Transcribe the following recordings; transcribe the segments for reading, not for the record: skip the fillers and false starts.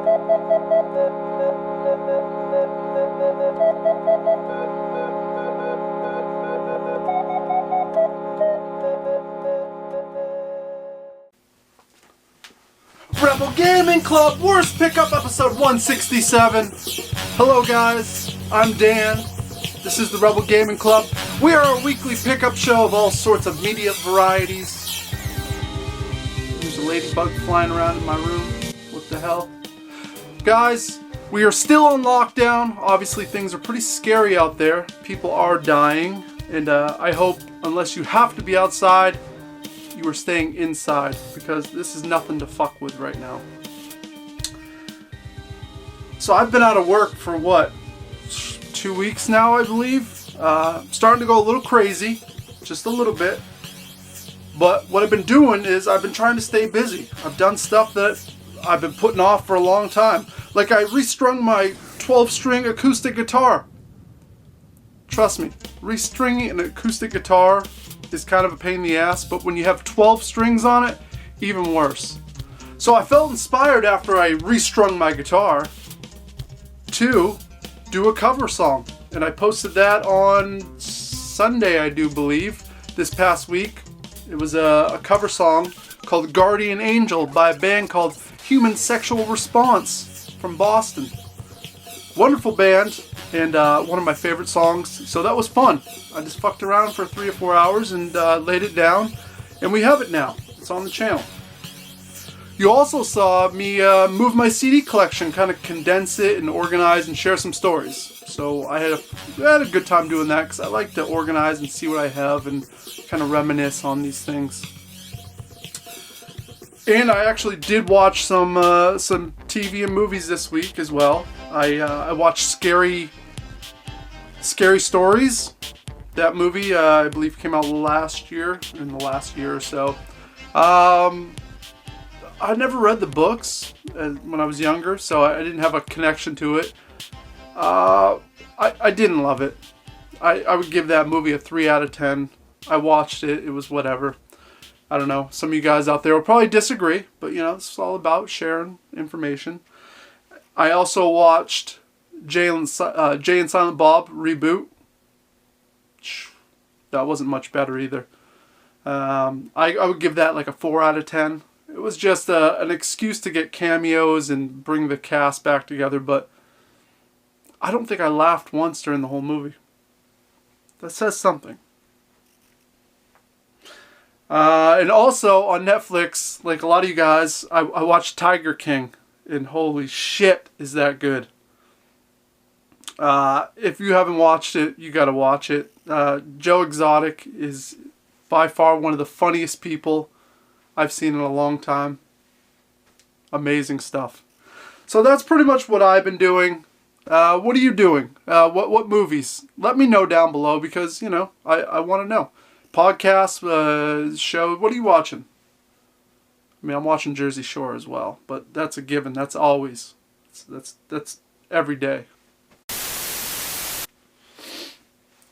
Rebel Gaming Club, Worst Pickup, episode 167. Hello guys, I'm Dan. This is the Rebel Gaming Club. We are a weekly pickup show of all sorts of media varieties. There's a ladybug flying around in my room. What the hell? Guys, we are still on lockdown. Obviously things are pretty scary out there. People are dying. And I hope, unless you have to be outside, you are staying inside, because this is nothing to fuck with right now. So I've been out of work for what, 2 weeks now, I believe. Starting to go a little crazy, just a little bit. But what I've been doing is I've been trying to stay busy. I've done stuff that I've been putting off for a long time. Like I restrung my 12-string acoustic guitar. Trust me, restringing an acoustic guitar is kind of a pain in the ass, but when you have 12 strings on it, even worse. So I felt inspired after I restrung my guitar to do a cover song, and I posted that on Sunday, I do believe, this past week. It was a cover song called Guardian Angel by a band called Human Sexual Response from Boston. Wonderful band, and one of my favorite songs, so that was fun. I just fucked around for 3 or 4 hours and laid it down, and we have it now. It's on the channel. You also saw me move my CD collection, kind of condense it and organize and share some stories. So I had a good time doing that, because I like to organize and see what I have and kind of reminisce on these things. And I actually did watch some TV and movies this week as well. I watched Scary Stories. That movie, I believe, came out last year, in the last year or so. I never read the books when I was younger, so I didn't have a connection to it. I didn't love it. I would give that movie a 3 out of 10. I watched it. It was whatever. I don't know. Some of you guys out there will probably disagree, but you know, it's all about sharing information. I also watched Jay and Silent Bob reboot. That wasn't much better either. I would give that like a 4 out of 10. It was just an excuse to get cameos and bring the cast back together, but I don't think I laughed once during the whole movie. That says something. And also on Netflix, like a lot of you guys, I watched Tiger King, and holy shit, is that good. If you haven't watched it, you gotta watch it. Joe Exotic is by far one of the funniest people I've seen in a long time. Amazing stuff. So that's pretty much what I've been doing. What are you doing? What movies? Let me know down below, because, you know, I want to know. Podcasts, show, what are you watching? I mean, I'm watching Jersey Shore as well, but that's a given. That's always. That's every day.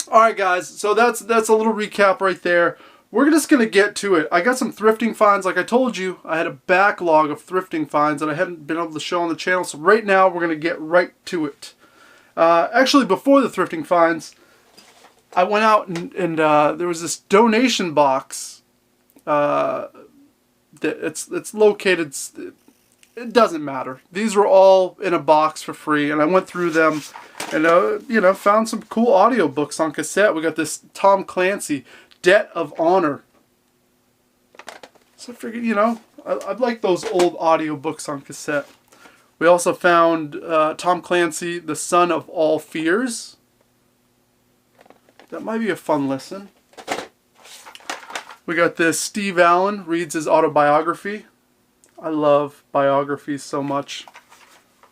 Alright guys, so that's a little recap right there. We're just going to get to it. I got some thrifting finds. Like I told you, I had a backlog of thrifting finds that I hadn't been able to show on the channel. So right now, we're going to get right to it. Actually, before the thrifting finds, I went out and there was this donation box. It's located. It doesn't matter. These were all in a box for free, and I went through them and you know, found some cool audiobooks on cassette. We got this Tom Clancy, Debt of Honor. So I figured, you know, I'd like those old audiobooks on cassette. We also found Tom Clancy, The Son of All Fears. That might be a fun listen. We got this Steve Allen reads his autobiography. I love biographies so much.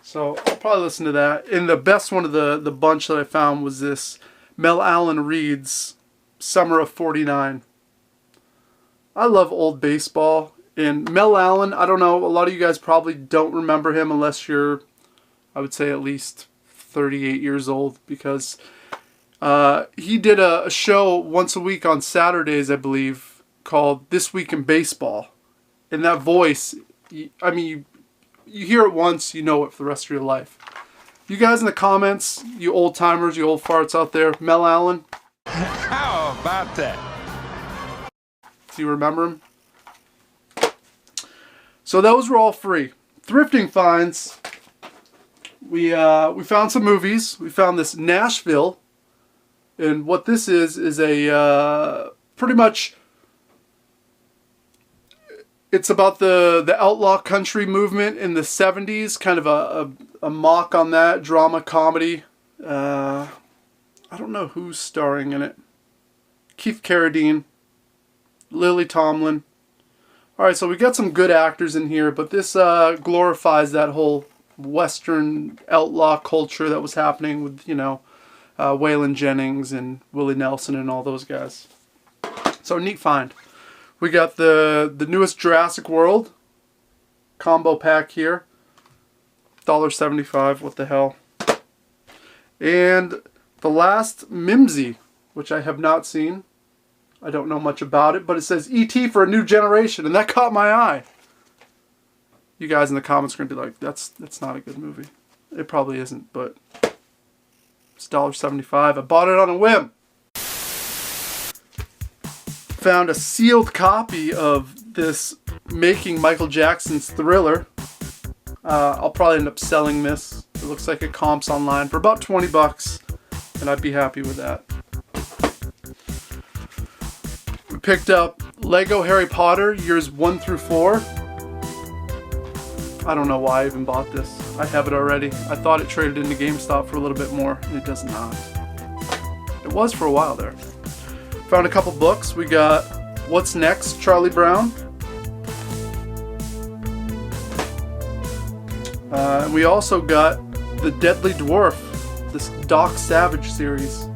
So I'll probably listen to that. And the best one of the bunch that I found was this Mel Allen reads Summer of '49. I love old baseball. And Mel Allen, I don't know, a lot of you guys probably don't remember him unless you're, I would say, at least 38 years old, because he did a show once a week on Saturdays, I believe, called This Week in Baseball. And that voice, I mean, you hear it once, you know it for the rest of your life. You guys in the comments, you old timers, you old farts out there, Mel Allen. How about that? Do you remember him? So those were all free. Thrifting finds. We found some movies. We found this Nashville, and what this is a pretty much. It's about the outlaw country movement in the 70s, kind of a mock on that, drama comedy. I don't know who's starring in it. Keith Carradine, Lily Tomlin. Alright, so we got some good actors in here, but this glorifies that whole Western outlaw culture that was happening with, you know, Waylon Jennings and Willie Nelson and all those guys. So, neat find. We got the newest Jurassic World combo pack here. $1.75, what the hell. And the last Mimsy, which I have not seen. I don't know much about it, but it says E.T. for a new generation, and that caught my eye. You guys in the comments are going to be like, that's not a good movie. It probably isn't, but it's $1.75. I bought it on a whim. Found a sealed copy of this Making Michael Jackson's Thriller. I'll probably end up selling this. It looks like it comps online for about 20 bucks, and I'd be happy with that. We picked up Lego Harry Potter years 1 through 4. I don't know why I even bought this. I have it already. I thought it traded into GameStop for a little bit more, and it does not. It was for a while there. Found a couple books. We got What's Next, Charlie Brown. And we also got The Deadly Dwarf, this Doc Savage series.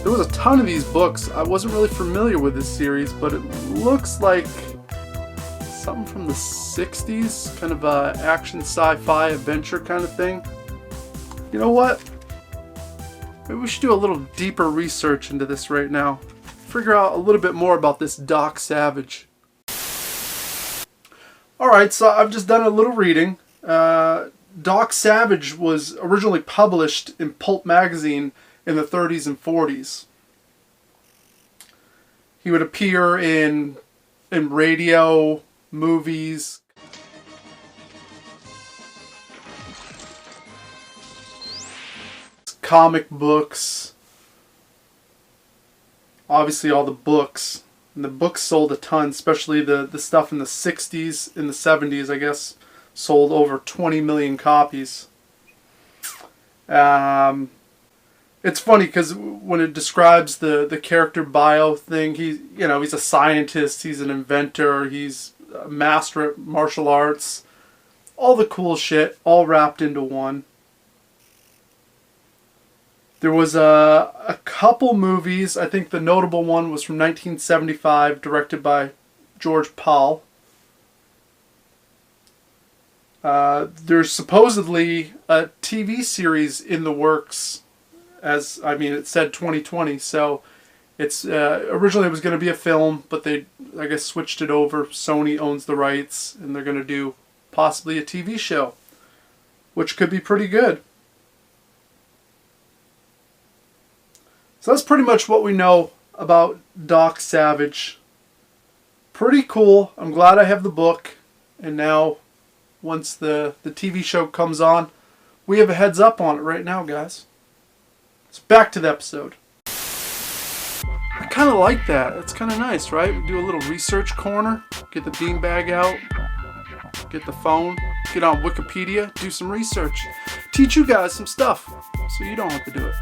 There was a ton of these books. I wasn't really familiar with this series, but it looks like something from the 60s, kind of a action sci-fi adventure kind of thing. You know what? Maybe we should do a little deeper research into this right now. Figure out a little bit more about this Doc Savage. Alright, so I've just done a little reading. Doc Savage was originally published in pulp magazine in the 30s and 40s. He would appear in radio, movies, comic books, obviously all the books. And the books sold a ton, especially the stuff in the 60s, in the 70s, I guess, sold over 20 million copies. It's funny because when it describes the character bio thing, he's a scientist, he's an inventor, he's a master at martial arts, all the cool shit, all wrapped into one. There was a couple movies. I think the notable one was from 1975, directed by George Pal. There's supposedly a TV series in the works. It said 2020, so it's originally it was going to be a film, but they, I guess, switched it over. Sony owns the rights, and they're going to do possibly a TV show, which could be pretty good. So that's pretty much what we know about Doc Savage. Pretty cool. I'm glad I have the book, and now once the TV show comes on, we have a heads up on it right now, guys. So back to the episode. I kind of like that. It's kind of nice, right? We do a little research corner, get the beanbag out, get the phone, get on Wikipedia, do some research. Teach you guys some stuff so you don't have to do it.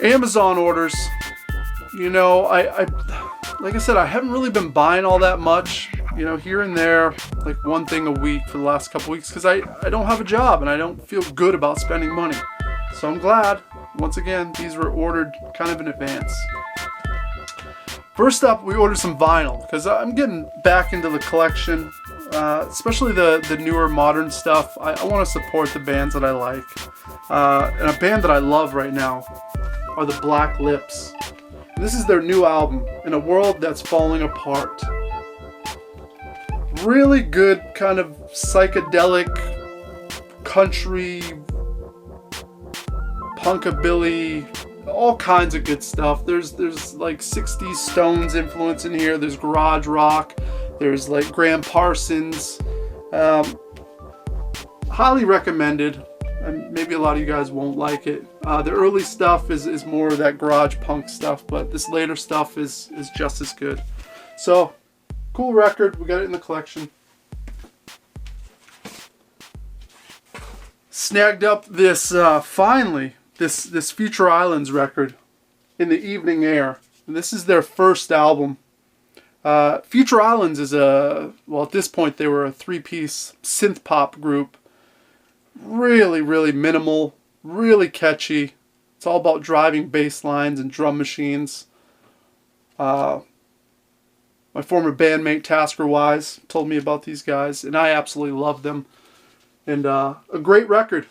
Amazon orders. You know, I like I said, I haven't really been buying all that much. You know, here and there, like one thing a week for the last couple weeks, because I don't have a job and I don't feel good about spending money. So I'm glad, once again, these were ordered kind of in advance. First up, we ordered some vinyl, because I'm getting back into the collection, especially the newer modern stuff. I want to support the bands that I like. And a band that I love right now are the Black Lips. This is their new album, In a World That's Falling Apart. really good kind of psychedelic country, punkabilly, all kinds of good stuff. There's like 60s Stones influence in here. There's garage rock. There's like Graham Parsons. Highly recommended. And maybe a lot of you guys won't like it. The early stuff is more of that garage punk stuff, but this later stuff is just as good. So, cool record. We got it in the collection. Snagged up this, finally, this Future Islands record, In the Evening Air. And this is their first album. Future Islands is well, at this point they were a 3-piece synth pop group. Really, really minimal, really catchy. It's all about driving bass lines and drum machines. My former bandmate Tasker Wise told me about these guys, and I absolutely love them. And a great record.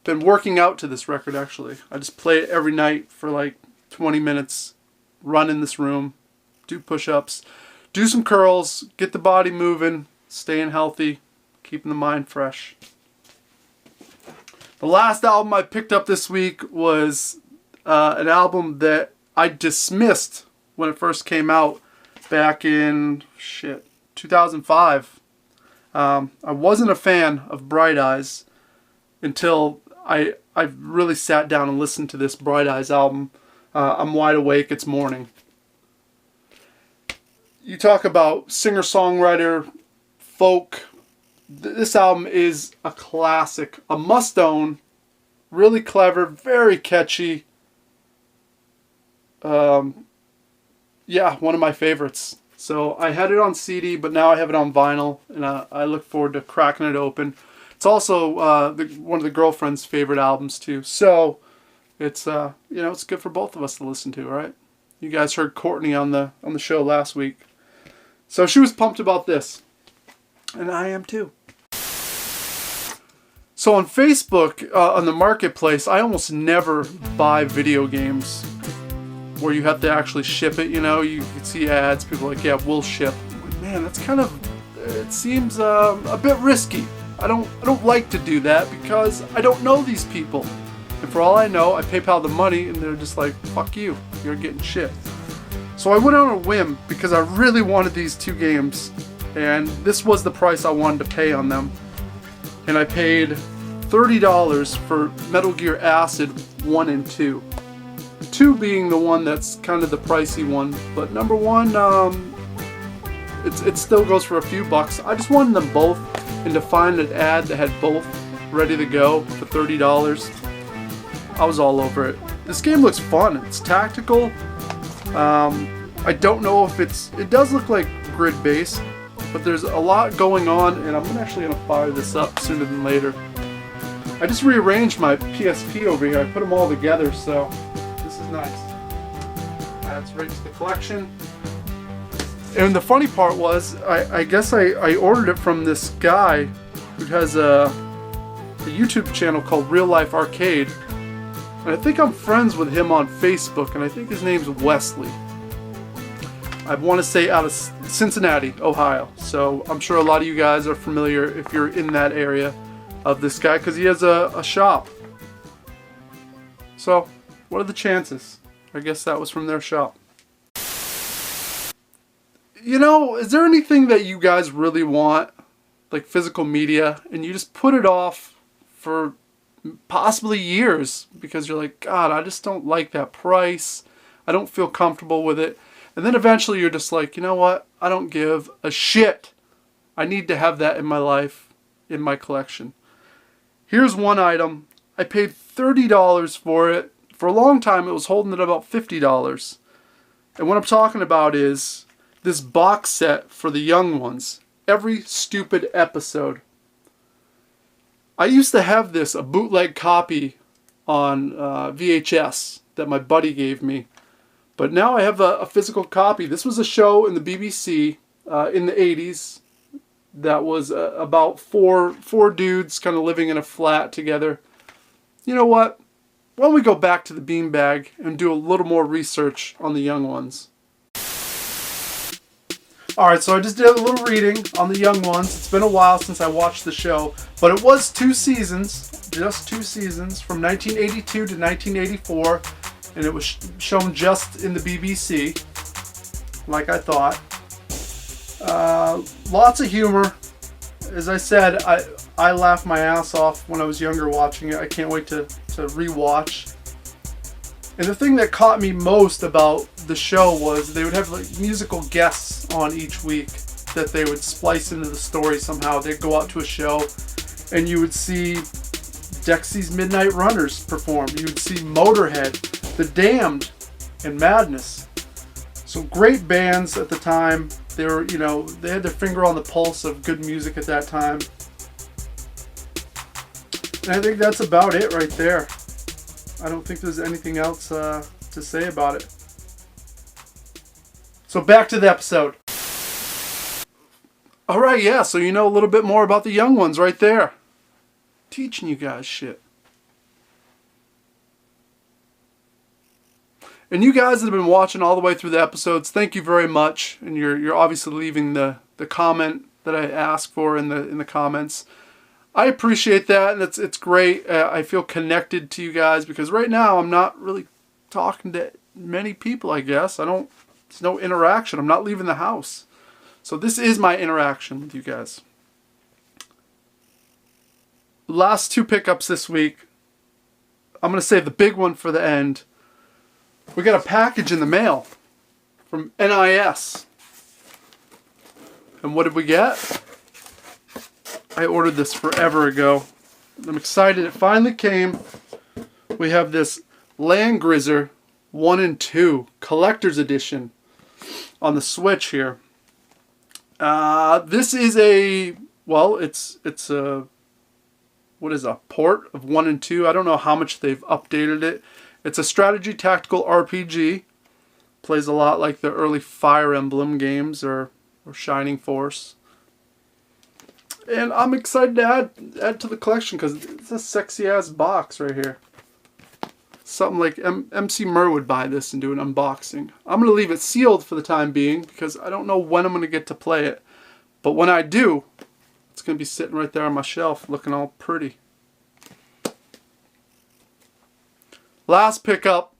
Been working out to this record, actually. I just play it every night for like 20 minutes. Run in this room, do push-ups, do some curls, get the body moving, staying healthy, keeping the mind fresh. The last album I picked up this week was an album that I dismissed when it first came out back in 2005. I wasn't a fan of Bright Eyes until I really sat down and listened to this Bright Eyes album. I'm Wide Awake, It's Morning. You talk about singer-songwriter, folk. This album is a classic, a must-own, really clever, very catchy. Yeah, one of my favorites. So I had it on CD, but now I have it on vinyl, and I look forward to cracking it open. It's also one of the girlfriend's favorite albums too. So it's it's good for both of us to listen to, right? You guys heard Courtney on the show last week, so she was pumped about this. And I am too. So on Facebook, on the marketplace, I almost never buy video games where you have to actually ship it. You know, you can see ads, people are like, yeah, we'll ship. I'm like, man, that's kind of, it seems a bit risky. I don't like to do that because I don't know these people. And for all I know, I PayPal the money and they're just like, fuck you, you're getting shipped. So I went on a whim because I really wanted these two games. And this was the price I wanted to pay on them. And I paid $30 for Metal Gear Acid 1 and 2. 2 being the one that's kind of the pricey one. But number 1, it still goes for a few bucks. I just wanted them both. And to find an ad that had both ready to go for $30, I was all over it. This game looks fun. It's tactical. I don't know if it does look like grid-based. But there's a lot going on, and I'm actually going to fire this up sooner than later. I just rearranged my PSP over here. I put them all together, so this is nice. Adds right to the collection. And the funny part was, I guess I ordered it from this guy who has a YouTube channel called Real Life Arcade. And I think I'm friends with him on Facebook, and I think his name's Wesley. I want to say out of Cincinnati, Ohio. So I'm sure a lot of you guys are familiar if you're in that area of this guy because he has a shop. So what are the chances? I guess that was from their shop. You know, is there anything that you guys really want, like physical media, and you just put it off for possibly years because you're like, God, I just don't like that price. I don't feel comfortable with it. And then eventually you're just like, you know what? I don't give a shit. I need to have that in my life, in my collection. Here's one item. I paid $30 for it. For a long time, it was holding at about $50. And what I'm talking about is this box set for the young ones. Every stupid episode. I used to have this, a bootleg copy on VHS that my buddy gave me. But now I have a physical copy. This was a show in the BBC in the 80s that was about four dudes kind of living in a flat together. You know what? Why don't we go back to the beanbag and do a little more research on the young ones? Alright, so I just did a little reading on the young ones. It's been a while since I watched the show, but it was 2 seasons, just 2 seasons, from 1982 to 1984, and it was shown just in the BBC, like I thought. Lots of humor. As I said, I laughed my ass off when I was younger watching it. I can't wait to rewatch. And the thing that caught me most about the show was they would have like musical guests on each week that they would splice into the story somehow. They'd go out to a show and you would see Dexy's Midnight Runners perform. You would see Motorhead, The Damned, and Madness. So great bands at the time. They were, they had their finger on the pulse of good music at that time. And I think that's about it right there. I don't think there's anything else to say about it. So back to the episode. Alright, yeah, so you know a little bit more about the young ones right there. Teaching you guys shit. And you guys that have been watching all the way through the episodes, thank you very much. And you're obviously leaving the comment that I asked for in the comments. I appreciate that, and it's great. I feel connected to you guys because right now I'm not really talking to many people, I guess. There's no interaction. I'm not leaving the house. So this is my interaction with you guys. Last 2 pickups this week. I'm going to save the big one for the end. We got a package in the mail from NIS. And what did we get? I ordered this forever ago. I'm excited it finally came. We have this Land Grizzer 1 and 2 Collector's Edition on the Switch here. This is it's a port of 1 and 2. I don't know how much they've updated it. It's a strategy tactical RPG. Plays a lot like the early Fire Emblem games or Shining Force. And I'm excited to add to the collection because it's a sexy ass box right here. Something like MC Mur would buy this and do an unboxing. I'm going to leave it sealed for the time being because I don't know when I'm going to get to play it. But when I do, it's going to be sitting right there on my shelf looking all pretty. Last pickup,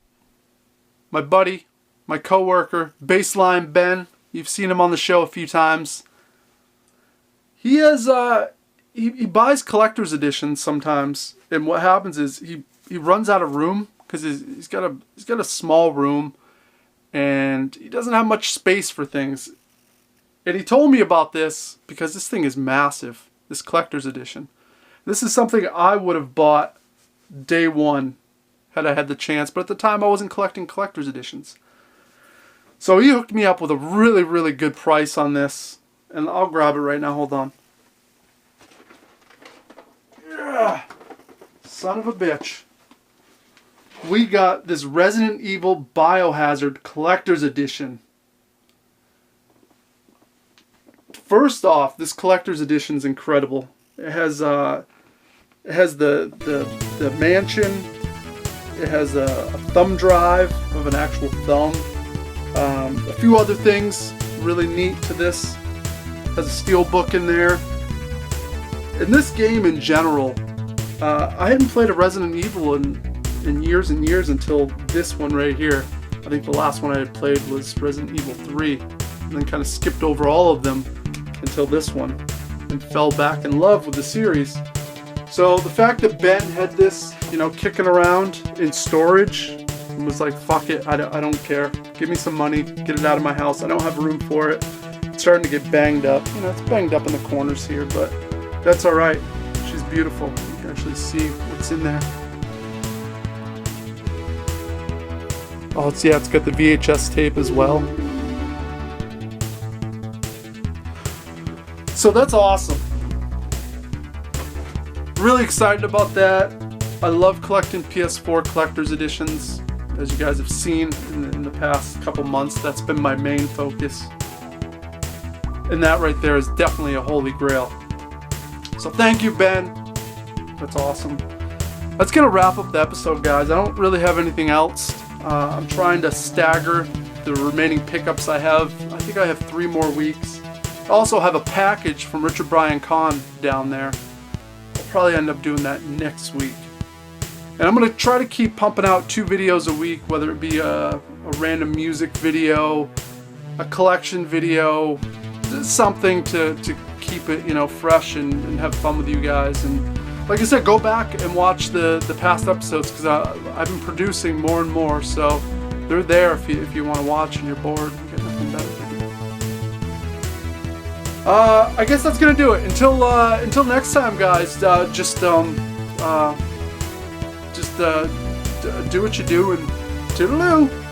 my buddy, my coworker, Baseline Ben. You've seen him on the show a few times. He has he buys collector's editions sometimes, and what happens is he runs out of room because he's got a small room, and he doesn't have much space for things. And he told me about this because this thing is massive. This collector's edition. This is something I would have bought day one had I had the chance, but at the time I wasn't collecting collector's editions. So he hooked me up with a really, really good price on this. And I'll grab it right now. Hold on. Yeah. Son of a bitch. We got this Resident Evil Biohazard Collector's Edition. First off, this Collector's Edition is incredible. It has the mansion. It has a thumb drive of an actual thumb. A few other things really neat to this. Has a steel book in there. In this game in general, I hadn't played a Resident Evil in years and years until this one right here. I think the last one I had played was Resident Evil 3, and then kind of skipped over all of them until this one, and fell back in love with the series. So the fact that Ben had this, kicking around in storage, and was like, fuck it, I don't care. Give me some money, get it out of my house. I don't have room for it. It's starting to get banged up. It's banged up in the corners here, but that's alright. She's beautiful. You can actually see what's in there. Oh, it's got the VHS tape as well. So that's awesome. Really excited about that. I love collecting PS4 collector's editions. As you guys have seen in the past couple months, that's been my main focus. And that right there is definitely a holy grail. So thank you, Ben. That's awesome. That's going to wrap up the episode, guys. I don't really have anything else. I'm trying to stagger the remaining pickups I have. I think I have 3 more weeks. I also have a package from Richard Brian Kahn down there. I'll probably end up doing that next week. And I'm going to try to keep pumping out 2 videos a week, whether it be a random music video, a collection video, something to keep it, you know, fresh and have fun with you guys. And like I said, go back and watch the past episodes, because I've been producing more and more, so they're there if you want to watch and you're bored. You got nothing better to do. I guess that's gonna do it. Until next time, guys. Just do what you do, and toodaloo.